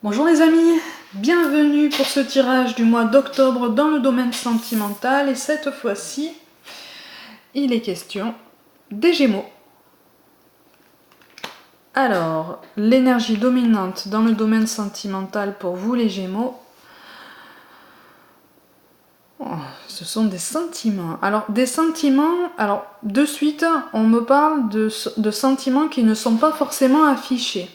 Bonjour les amis, bienvenue pour ce tirage du mois d'octobre dans le domaine sentimental et cette fois-ci, il est question des Gémeaux. Alors, l'énergie dominante dans le domaine sentimental pour vous les Gémeaux, ce sont des sentiments. Alors, des sentiments, de suite, on me parle de sentiments qui ne sont pas forcément affichés.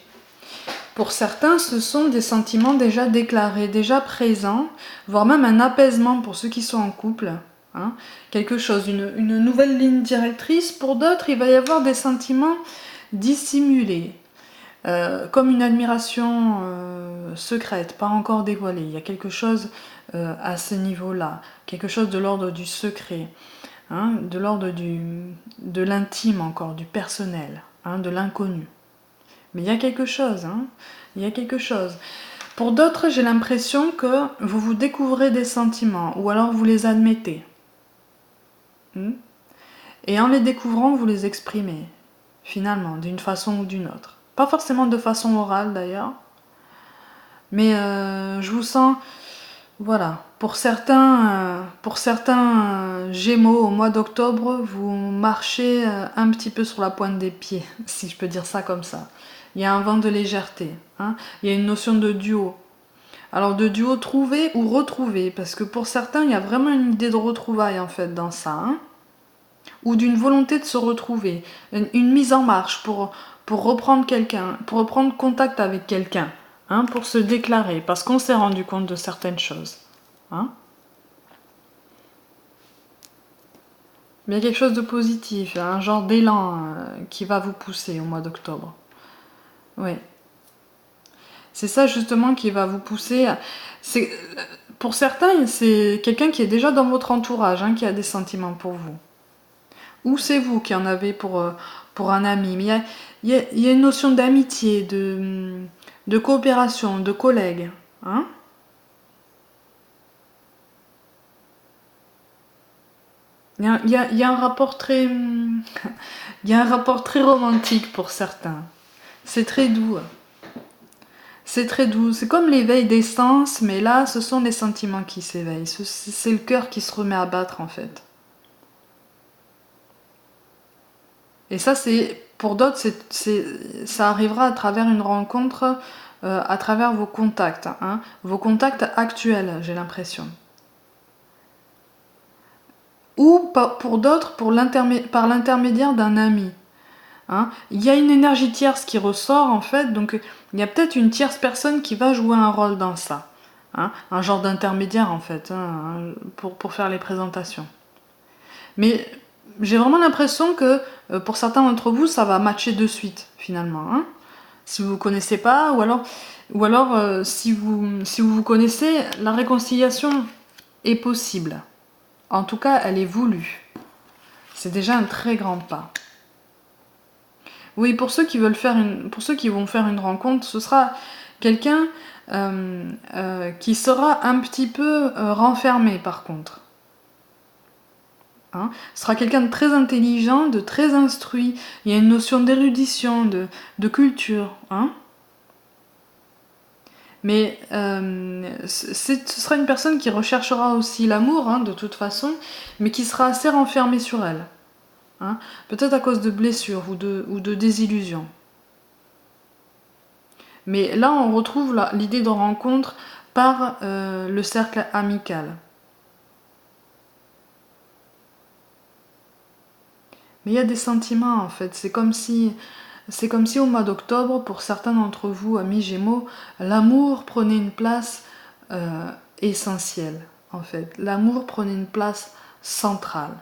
Pour certains, ce sont des sentiments déjà déclarés, déjà présents, voire même un apaisement pour ceux qui sont en couple. Hein. Quelque chose, une nouvelle ligne directrice. Pour d'autres, il va y avoir des sentiments dissimulés, comme une admiration secrète, pas encore dévoilée. Il y a quelque chose à ce niveau-là, quelque chose de l'ordre du secret, hein, de l'ordre de l'intime encore, du personnel, hein, de l'inconnu. Mais il y a quelque chose, hein. Il y a quelque chose. Pour d'autres, j'ai l'impression que vous vous découvrez des sentiments, ou alors vous les admettez. Et en les découvrant, vous les exprimez, finalement, d'une façon ou d'une autre. Pas forcément de façon orale d'ailleurs, mais je vous sens, voilà, pour certains Gémeaux au mois d'octobre, vous marchez un petit peu sur la pointe des pieds, si je peux dire ça comme ça. Il y a un vent de légèreté, hein. Il y a une notion de duo. Alors de duo trouvé ou retrouvé, parce que pour certains, il y a vraiment une idée de retrouvailles en fait dans ça, hein. Ou d'une volonté de se retrouver, une mise en marche pour reprendre quelqu'un, pour reprendre contact avec quelqu'un, hein, pour se déclarer, parce qu'on s'est rendu compte de certaines choses. Hein. Mais il y a quelque chose de positif, un genre d'élan qui va vous pousser au mois d'octobre. Oui. C'est ça justement qui va vous pousser. Pour certains, c'est quelqu'un qui est déjà dans votre entourage, hein, qui a des sentiments pour vous. Ou c'est vous qui en avez pour un ami. Mais il y a une notion d'amitié, de coopération, de collègues. Hein. Il y a un rapport très... Il y a un rapport très romantique pour certains. C'est très doux. C'est très doux. C'est comme l'éveil des sens, mais là, ce sont les sentiments qui s'éveillent. C'est le cœur qui se remet à battre, en fait. Et ça, pour d'autres, ça arrivera à travers une rencontre, à travers vos contacts. Hein, vos contacts actuels, j'ai l'impression. Ou pour d'autres, par l'intermédiaire d'un ami. Hein. Il y a une énergie tierce qui ressort, en fait, donc il y a peut-être une tierce personne qui va jouer un rôle dans ça. Hein, un genre d'intermédiaire, en fait, hein, pour faire les présentations. Mais j'ai vraiment l'impression que pour certains d'entre vous, ça va matcher de suite, finalement. Hein, si vous ne connaissez pas, ou alors si vous connaissez, la réconciliation est possible. En tout cas, elle est voulue. C'est déjà un très grand pas. Oui, pour ceux qui vont faire une rencontre, ce sera quelqu'un qui sera un petit peu renfermé par contre. Hein, ce sera quelqu'un de très intelligent, de très instruit. Il y a une notion d'érudition, de culture. Hein. Mais ce sera une personne qui recherchera aussi l'amour, hein, de toute façon, mais qui sera assez renfermée sur elle. Hein, peut-être à cause de blessures ou de désillusions. Mais là, on retrouve l'idée de rencontre par le cercle amical. Mais il y a des sentiments en fait. C'est comme si au mois d'octobre, pour certains d'entre vous, amis Gémeaux, l'amour prenait une place essentielle en fait. L'amour prenait une place centrale.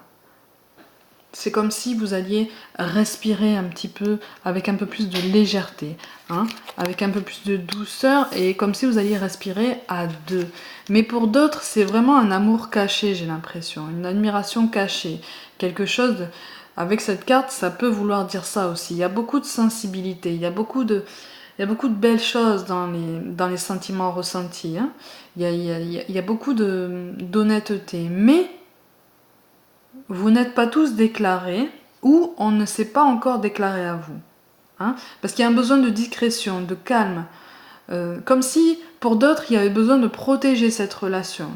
C'est comme si vous alliez respirer un petit peu avec un peu plus de légèreté, hein, avec un peu plus de douceur et comme si vous alliez respirer à deux. Mais pour d'autres, c'est vraiment un amour caché, j'ai l'impression, une admiration cachée. Quelque chose, avec cette carte, ça peut vouloir dire ça aussi. Il y a beaucoup de sensibilité, il y a beaucoup de belles choses dans les sentiments ressentis. Hein. Il y a beaucoup d'honnêteté. Mais vous n'êtes pas tous déclarés ou on ne s'est pas encore déclaré à vous. Hein, parce qu'il y a un besoin de discrétion, de calme, Comme si, pour d'autres, il y avait besoin de protéger cette relation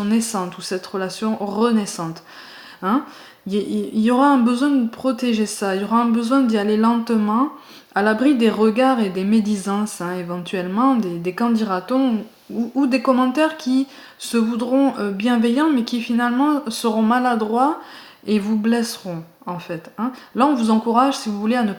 naissante ou cette relation renaissante. Hein. Il y aura un besoin de protéger ça, il y aura un besoin d'y aller lentement, à l'abri des regards et des médisances, hein, éventuellement, des qu'en dira-t-on, ou des commentaires qui se voudront bienveillants, mais qui finalement seront maladroits et vous blesseront, en fait. Hein. Là, on vous encourage, si vous voulez, à ne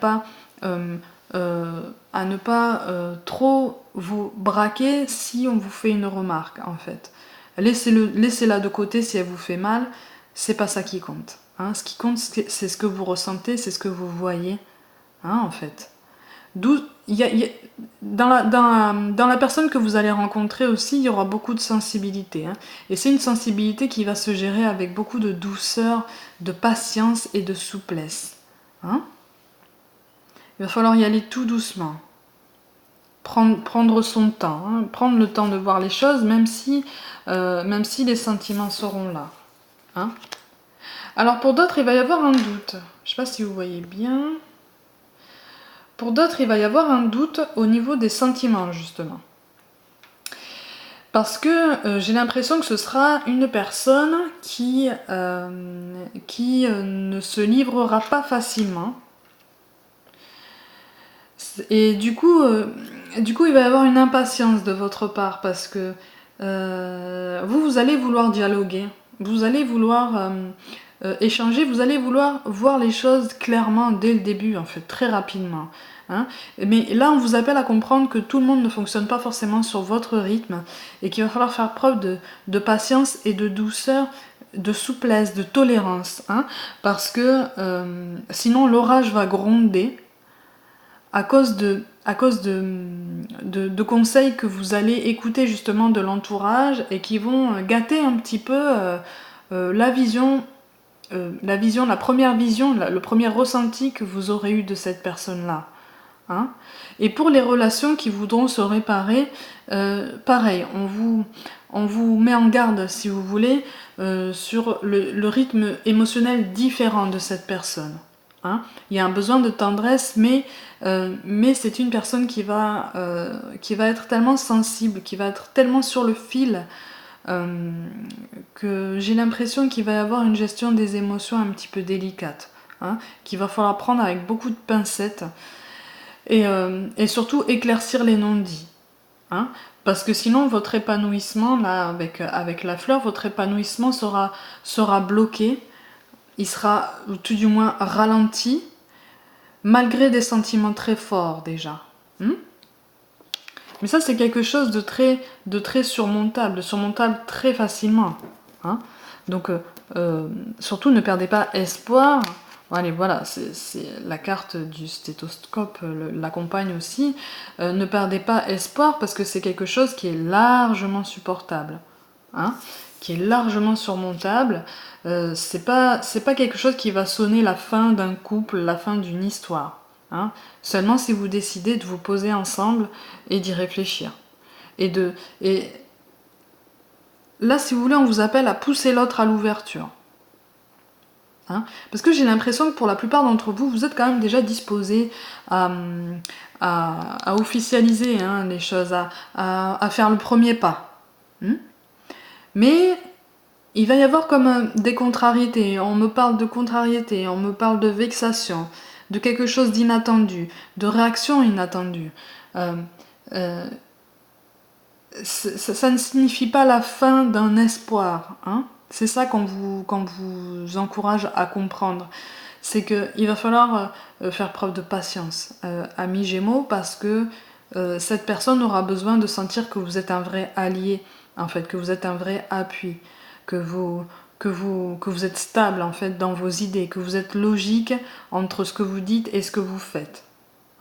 pas trop vous braquer si on vous fait une remarque, en fait. Laissez-la de côté si elle vous fait mal, c'est pas ça qui compte. Hein. Ce qui compte, c'est ce que vous ressentez, c'est ce que vous voyez, hein, en fait. Dans la personne que vous allez rencontrer aussi, il y aura beaucoup de sensibilité. Hein. Et c'est une sensibilité qui va se gérer avec beaucoup de douceur, de patience et de souplesse. Hein. Il va falloir y aller tout doucement. Prendre son temps, hein. Prendre le temps de voir les choses, même si les sentiments seront là. Hein. Alors pour d'autres, il va y avoir un doute. Je ne sais pas si vous voyez bien. Pour d'autres, il va y avoir un doute au niveau des sentiments, justement. Parce que j'ai l'impression que ce sera une personne qui ne se livrera pas facilement. Et du coup, il va y avoir une impatience de votre part parce que vous allez vouloir dialoguer, vous allez vouloir échanger, vous allez vouloir voir les choses clairement dès le début, en fait, très rapidement. Hein. Mais là, on vous appelle à comprendre que tout le monde ne fonctionne pas forcément sur votre rythme et qu'il va falloir faire preuve de patience et de douceur, de souplesse, de tolérance, hein, parce que sinon l'orage va gronder à cause de conseils que vous allez écouter justement de l'entourage et qui vont gâter un petit peu la première vision, le premier ressenti que vous aurez eu de cette personne-là. Hein. Et pour les relations qui voudront se réparer, pareil, on vous met en garde, si vous voulez, sur le rythme émotionnel différent de cette personne. Hein. Il y a un besoin de tendresse, mais c'est une personne qui va être tellement sensible, qui va être tellement sur le fil, que j'ai l'impression qu'il va y avoir une gestion des émotions un petit peu délicate, hein, qu'il va falloir prendre avec beaucoup de pincettes, et surtout éclaircir les non-dits. Hein, parce que sinon votre épanouissement, là, avec la fleur, votre épanouissement sera bloqué, il sera tout du moins ralenti, malgré des sentiments très forts déjà. Mais ça, c'est quelque chose de très surmontable très facilement. Hein. Donc, surtout, ne perdez pas espoir. Allez, voilà, c'est la carte du stéthoscope l'accompagne aussi. Ne perdez pas espoir parce que c'est quelque chose qui est largement supportable. Hein, qui est largement surmontable. C'est pas quelque chose qui va sonner la fin d'un couple, la fin d'une histoire. Hein. Seulement si vous décidez de vous poser ensemble et d'y réfléchir. Et là, si vous voulez, on vous appelle à pousser l'autre à l'ouverture. Hein. Parce que j'ai l'impression que pour la plupart d'entre vous, vous êtes quand même déjà disposés à officialiser, hein, les choses, à faire le premier pas. Mais il va y avoir comme des contrariétés. On me parle de contrariété, on me parle de vexation, de quelque chose d'inattendu, de réaction inattendue. Ça ne signifie pas la fin d'un espoir. Hein. C'est ça qu'on vous encourage à comprendre. C'est qu'il va falloir faire preuve de patience, amis Gémeaux, parce que cette personne aura besoin de sentir que vous êtes un vrai allié, en fait, que vous êtes un vrai appui, que vous êtes stable en fait dans vos idées, que vous êtes logique entre ce que vous dites et ce que vous faites.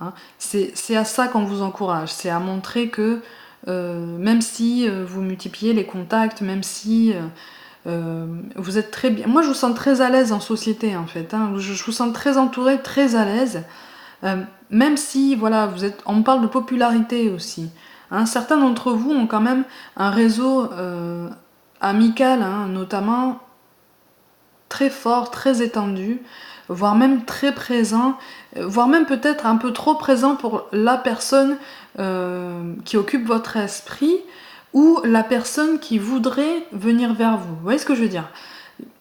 Hein. C'est à ça qu'on vous encourage, c'est à montrer que même si vous multipliez les contacts, même si vous êtes très bien... Moi je vous sens très à l'aise en société en fait, hein. Je vous sens très entourée, très à l'aise, même si voilà, on parle de popularité aussi. Hein. Certains d'entre vous ont quand même un réseau amical, hein, notamment très fort, très étendu. voire même très présent, voire même peut-être un peu trop présent pour la personne qui occupe votre esprit ou la personne qui voudrait venir vers vous. Vous voyez ce que je veux dire?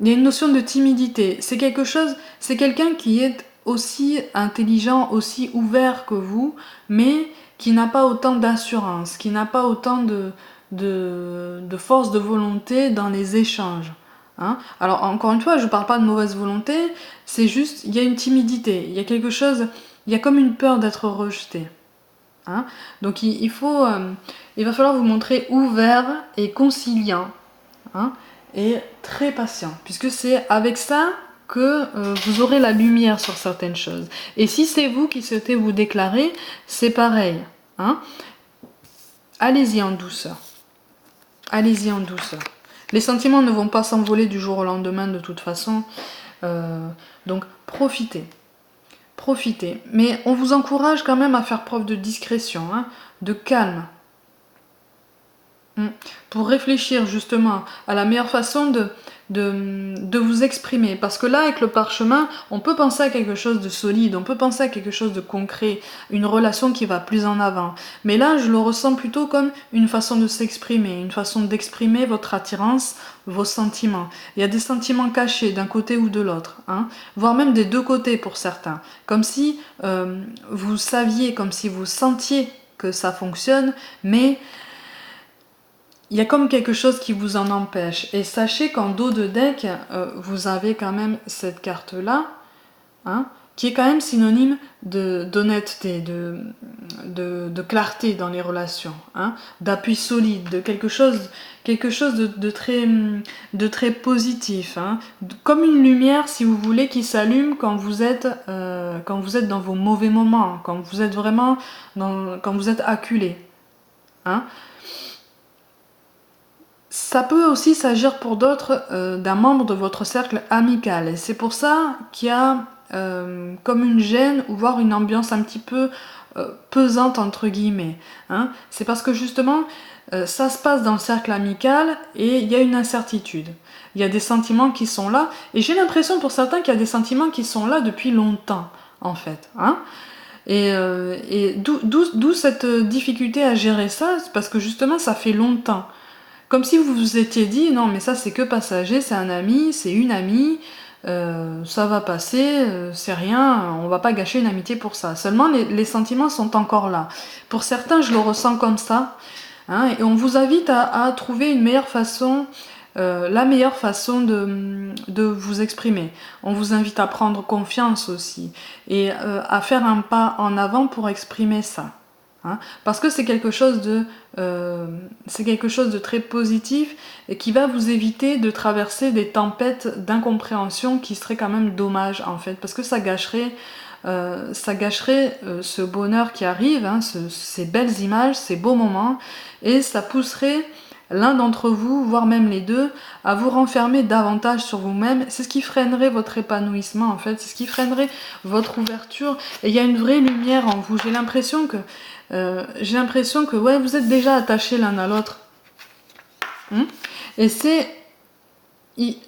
Il y a une notion de timidité. C'est quelque chose, c'est quelqu'un qui est aussi intelligent, aussi ouvert que vous, mais qui n'a pas autant d'assurance, qui n'a pas autant de force de volonté dans les échanges. Hein? Alors encore une fois, je ne parle pas de mauvaise volonté, c'est juste, il y a une timidité, il y a quelque chose, il y a comme une peur d'être rejeté. Hein? Donc il va falloir vous montrer ouvert et conciliant, hein? Et très patient, puisque c'est avec ça que vous aurez la lumière sur certaines choses. Et si c'est vous qui souhaitez vous déclarer, c'est pareil. Hein? Allez-y en douceur. Allez-y en douceur. Les sentiments ne vont pas s'envoler du jour au lendemain de toute façon. Donc profitez. Profitez. Mais on vous encourage quand même à faire preuve de discrétion, hein, de calme. Pour réfléchir justement à la meilleure façon de vous exprimer. Parce que là, avec le parchemin, on peut penser à quelque chose de solide, on peut penser à quelque chose de concret, une relation qui va plus en avant. Mais là, je le ressens plutôt comme une façon de s'exprimer, une façon d'exprimer votre attirance, vos sentiments. Il y a des sentiments cachés d'un côté ou de l'autre, hein, voire même des deux côtés pour certains. Comme si vous saviez, comme si vous sentiez que ça fonctionne, mais il y a comme quelque chose qui vous en empêche. Et sachez qu'en dos de deck, vous avez quand même cette carte-là, hein, qui est quand même synonyme d'honnêteté, de clarté dans les relations, hein, d'appui solide, de quelque chose de très positif, hein, comme une lumière, si vous voulez, qui s'allume quand vous êtes dans vos mauvais moments, quand vous êtes vraiment quand vous êtes acculé. Hein. Ça peut aussi s'agir pour d'autres d'un membre de votre cercle amical. Et c'est pour ça qu'il y a comme une gêne ou voire une ambiance un petit peu pesante entre guillemets. Hein. C'est parce que justement ça se passe dans le cercle amical et il y a une incertitude. Il y a des sentiments qui sont là et j'ai l'impression pour certains qu'il y a des sentiments qui sont là depuis longtemps en fait. Hein. Et d'où cette difficulté à gérer ça, parce que justement ça fait longtemps. Comme si vous vous étiez dit, non mais ça c'est que passager, c'est un ami, c'est une amie, ça va passer, c'est rien, on va pas gâcher une amitié pour ça. Seulement les sentiments sont encore là. Pour certains je le ressens comme ça, hein, et on vous invite à trouver une meilleure façon, la meilleure façon de vous exprimer. On vous invite à prendre confiance aussi, et à faire un pas en avant pour exprimer ça. Hein, parce que c'est quelque chose de très positif et qui va vous éviter de traverser des tempêtes d'incompréhension qui seraient quand même dommages en fait, parce que ça gâcherait ce bonheur qui arrive, hein, ces belles images, ces beaux moments, et ça pousserait l'un d'entre vous, voire même les deux, à vous renfermer davantage sur vous-même. C'est ce qui freinerait votre épanouissement en fait, c'est ce qui freinerait votre ouverture, et il y a une vraie lumière en vous. J'ai l'impression que ouais, vous êtes déjà attachés l'un à l'autre. Et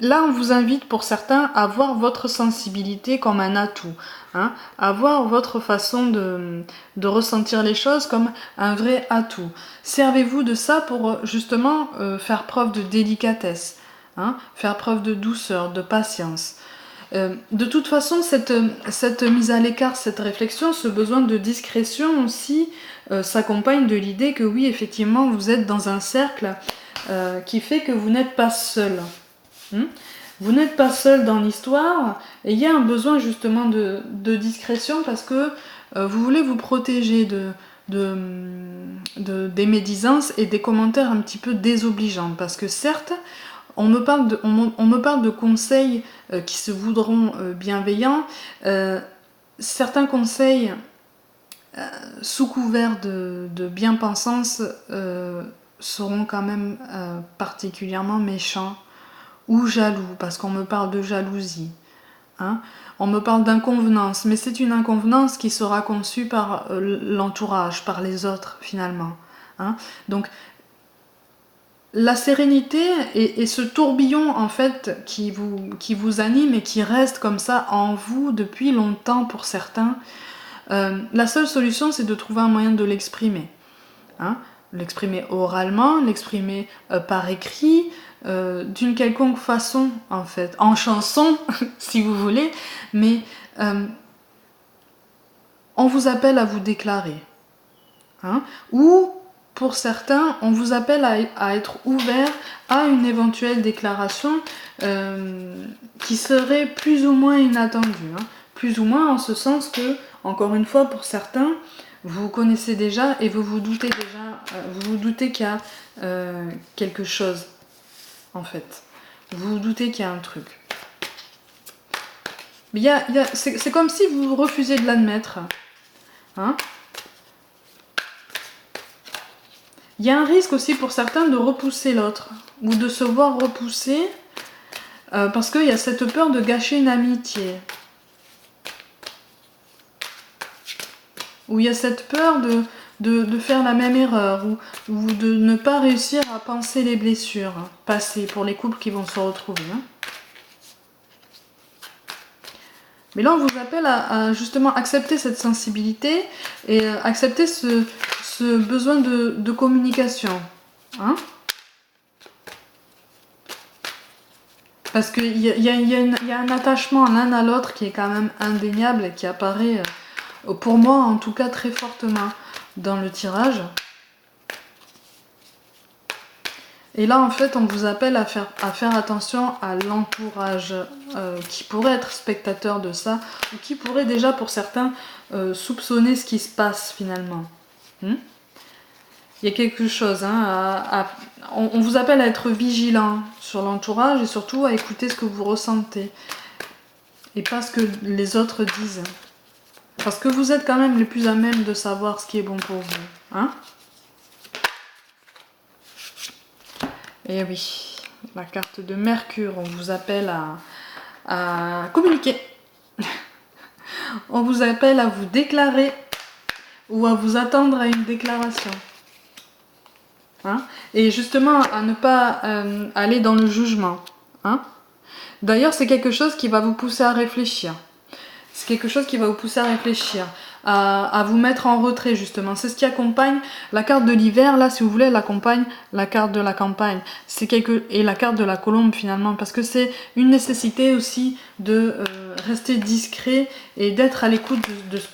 là, on vous invite pour certains à voir votre sensibilité comme un atout, hein, à voir votre façon de ressentir les choses comme un vrai atout. Servez-vous de ça pour justement faire preuve de délicatesse, hein, faire preuve de douceur, de patience. De toute façon, cette mise à l'écart, cette réflexion, ce besoin de discrétion aussi s'accompagne de l'idée que oui, effectivement, vous êtes dans un cercle qui fait que vous n'êtes pas seul. Vous n'êtes pas seul dans l'histoire, et il y a un besoin justement de discrétion parce que vous voulez vous protéger des médisances et des commentaires un petit peu désobligeants. Parce que certes, on me parle de conseils qui se voudront bienveillants. Certains conseils sous couvert de bien-pensance seront quand même particulièrement méchants ou jaloux, parce qu'on me parle de jalousie. Hein. On me parle d'inconvenance, mais c'est une inconvenance qui sera conçue par l'entourage, par les autres finalement. Hein. Donc la sérénité et ce tourbillon en fait qui vous anime et qui reste comme ça en vous depuis longtemps pour certains, la seule solution c'est de trouver un moyen de l'exprimer. Hein, l'exprimer oralement, l'exprimer par écrit, d'une quelconque façon en fait, en chanson si vous voulez, mais on vous appelle à vous déclarer. Hein, ou pour certains, on vous appelle à être ouvert à une éventuelle déclaration qui serait plus ou moins inattendue. Hein, plus ou moins en ce sens que, encore une fois, pour certains, vous connaissez déjà et vous vous doutez déjà, vous vous doutez qu'il y a quelque chose, en fait. Vous vous doutez qu'il y a un truc. Mais c'est comme si vous refusiez de l'admettre. Hein? Il y a un risque aussi pour certains de repousser l'autre, ou de se voir repousser, parce qu'il y a cette peur de gâcher une amitié. Ou il y a cette peur de faire la même erreur, ou de ne pas réussir à penser les blessures passées pour les couples qui vont se retrouver. Hein. Mais là, on vous appelle à justement accepter cette sensibilité et accepter ce besoin de communication. Hein, parce qu'il y a un attachement l'un à l'autre qui est quand même indéniable et qui apparaît, pour moi en tout cas, très fortement dans le tirage. Et là, en fait, on vous appelle à faire attention à l'entourage qui pourrait être spectateur de ça, ou qui pourrait déjà, pour certains, soupçonner ce qui se passe finalement. Il y a quelque chose, hein, on vous appelle à être vigilant sur l'entourage et surtout à écouter ce que vous ressentez. Et pas ce que les autres disent. Parce que vous êtes quand même les plus à même de savoir ce qui est bon pour vous. Hein? Et oui, la carte de Mercure, on vous appelle à communiquer. On vous appelle à vous déclarer ou à vous attendre à une déclaration. Hein? Et justement, à ne pas aller dans le jugement. Hein? D'ailleurs, c'est quelque chose qui va vous pousser à réfléchir. C'est quelque chose qui va vous pousser à réfléchir, à vous mettre en retrait justement. C'est ce qui accompagne la carte de l'hiver, là si vous voulez, elle accompagne la carte de la campagne. Et la carte de la colombe finalement, parce que c'est une nécessité aussi de rester discret et d'être à l'écoute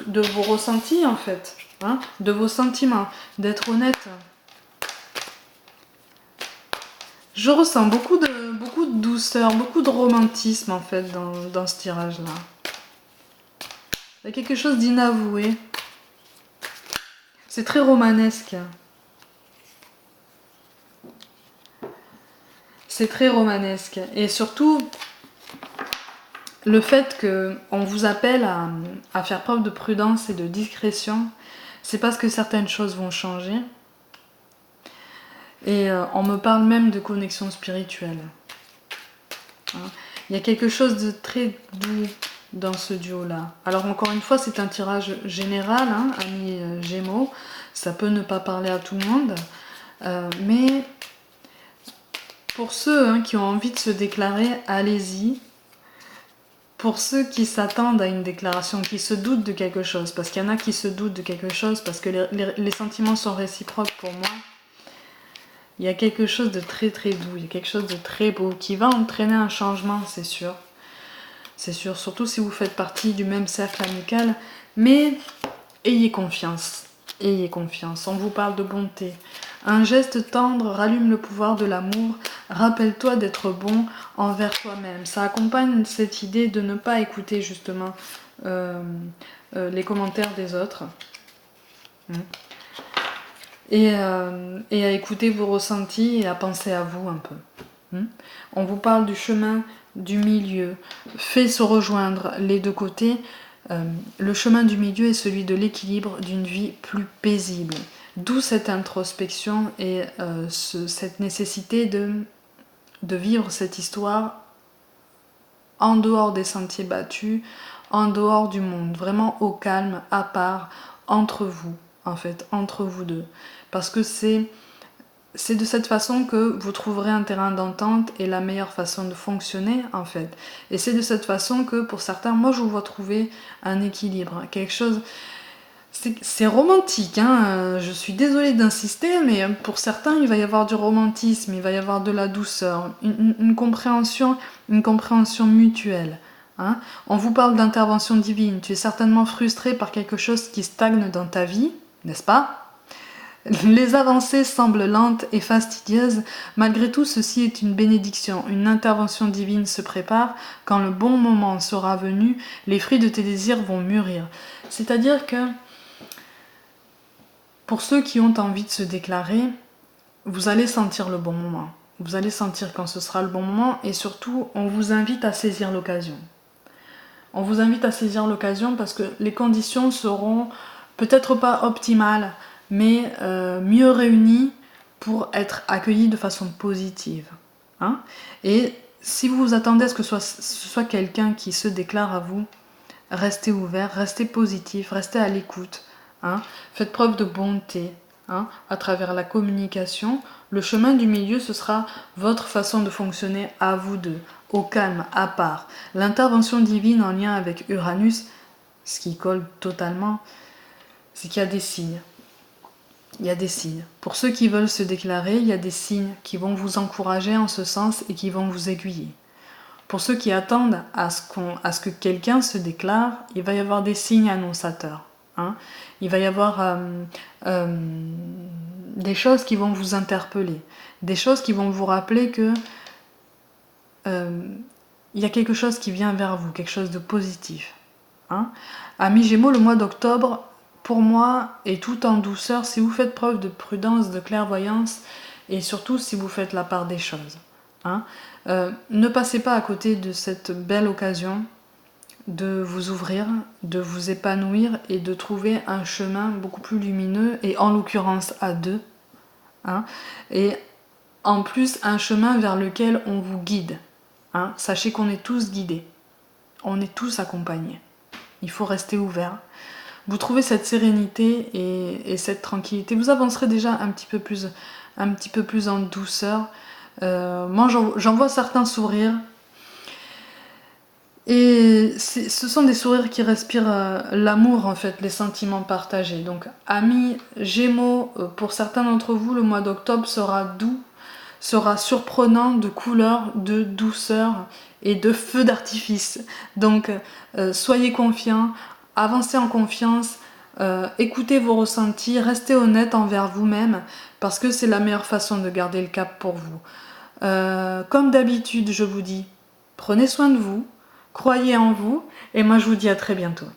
de vos ressentis en fait, hein, de vos sentiments, d'être honnête. Je ressens beaucoup de douceur, beaucoup de romantisme en fait dans ce tirage-là. Il y a quelque chose d'inavoué. C'est très romanesque. C'est très romanesque. Et surtout, le fait qu'on vous appelle à faire preuve de prudence et de discrétion, c'est parce que certaines choses vont changer. Et on me parle même de connexion spirituelle. Hein. Il y a quelque chose de très doux dans ce duo-là. Alors encore une fois, c'est un tirage général, hein, amis Gémeaux. Ça peut ne pas parler à tout le monde. Mais pour ceux qui ont envie de se déclarer, allez-y. Pour ceux qui s'attendent à une déclaration, qui se doutent de quelque chose, parce qu'il y en a qui se doutent de quelque chose, parce que les sentiments sont réciproques pour moi, il y a quelque chose de très très doux, il y a quelque chose de très beau, qui va entraîner un changement, c'est sûr. C'est sûr, surtout si vous faites partie du même cercle amical, mais ayez confiance. Ayez confiance, on vous parle de bonté. Un geste tendre rallume le pouvoir de l'amour. Rappelle-toi d'être bon envers toi-même. Ça accompagne cette idée de ne pas écouter justement les commentaires des autres. Et à écouter vos ressentis et à penser à vous un peu. On vous parle du chemin du milieu. Fait se rejoindre les deux côtés. Le chemin du milieu est celui de l'équilibre d'une vie plus paisible. D'où cette introspection et cette nécessité de vivre cette histoire en dehors des sentiers battus, en dehors du monde, vraiment au calme, à part, entre vous, en fait, entre vous deux. Parce que c'est c'est de cette façon que vous trouverez un terrain d'entente et la meilleure façon de fonctionner en fait. Et c'est de cette façon que pour certains, moi je vous vois trouver un équilibre, quelque chose... C'est romantique, hein. Je suis désolée d'insister, mais pour certains, il va y avoir du romantisme, il va y avoir de la douceur, une compréhension mutuelle. Hein. On vous parle d'intervention divine, tu es certainement frustré par quelque chose qui stagne dans ta vie, n'est-ce pas? Les avancées semblent lentes et fastidieuses, malgré tout ceci est une bénédiction, une intervention divine se prépare, quand le bon moment sera venu, les fruits de tes désirs vont mûrir. C'est-à-dire que pour ceux qui ont envie de se déclarer, vous allez sentir le bon moment. Vous allez sentir quand ce sera le bon moment et surtout, on vous invite à saisir l'occasion. On vous invite à saisir l'occasion parce que les conditions seront peut-être pas optimales, mais mieux réunies pour être accueillies de façon positive. Hein. Et si vous vous attendez à ce que ce soit quelqu'un qui se déclare à vous, restez ouvert, restez positif, restez à l'écoute. Hein. Faites preuve de bonté hein, à travers la communication. Le chemin du milieu, ce sera votre façon de fonctionner à vous deux, au calme, à part. L'intervention divine en lien avec Uranus, ce qui colle totalement, c'est qu'il y a des signes. Il y a des signes. Pour ceux qui veulent se déclarer, il y a des signes qui vont vous encourager en ce sens et qui vont vous aiguiller. Pour ceux qui attendent à ce que quelqu'un se déclare, il va y avoir des signes annonçateurs. Hein. Il va y avoir des choses qui vont vous interpeller, des choses qui vont vous rappeler que il y a quelque chose qui vient vers vous, quelque chose de positif. Hein. Amis Gémeaux, le mois d'octobre, pour moi, est tout en douceur si vous faites preuve de prudence, de clairvoyance et surtout si vous faites la part des choses. Hein. Ne passez pas à côté de cette belle occasion de vous ouvrir, de vous épanouir et de trouver un chemin beaucoup plus lumineux et en l'occurrence à deux. Hein, et en plus un chemin vers lequel on vous guide. Hein, sachez qu'on est tous guidés, on est tous accompagnés. Il faut rester ouvert. Vous trouvez cette sérénité et cette tranquillité. Vous avancerez déjà un petit peu plus en douceur. Moi j'en vois certains sourires. Et ce sont des sourires qui respirent l'amour en fait, les sentiments partagés. Donc amis Gémeaux, pour certains d'entre vous, le mois d'octobre sera doux, sera surprenant de couleurs, de douceur et de feux d'artifice. Donc soyez confiants, avancez en confiance, écoutez vos ressentis, restez honnête envers vous-même parce que c'est la meilleure façon de garder le cap pour vous. Comme d'habitude, je vous dis, prenez soin de vous, croyez en vous et moi je vous dis à très bientôt.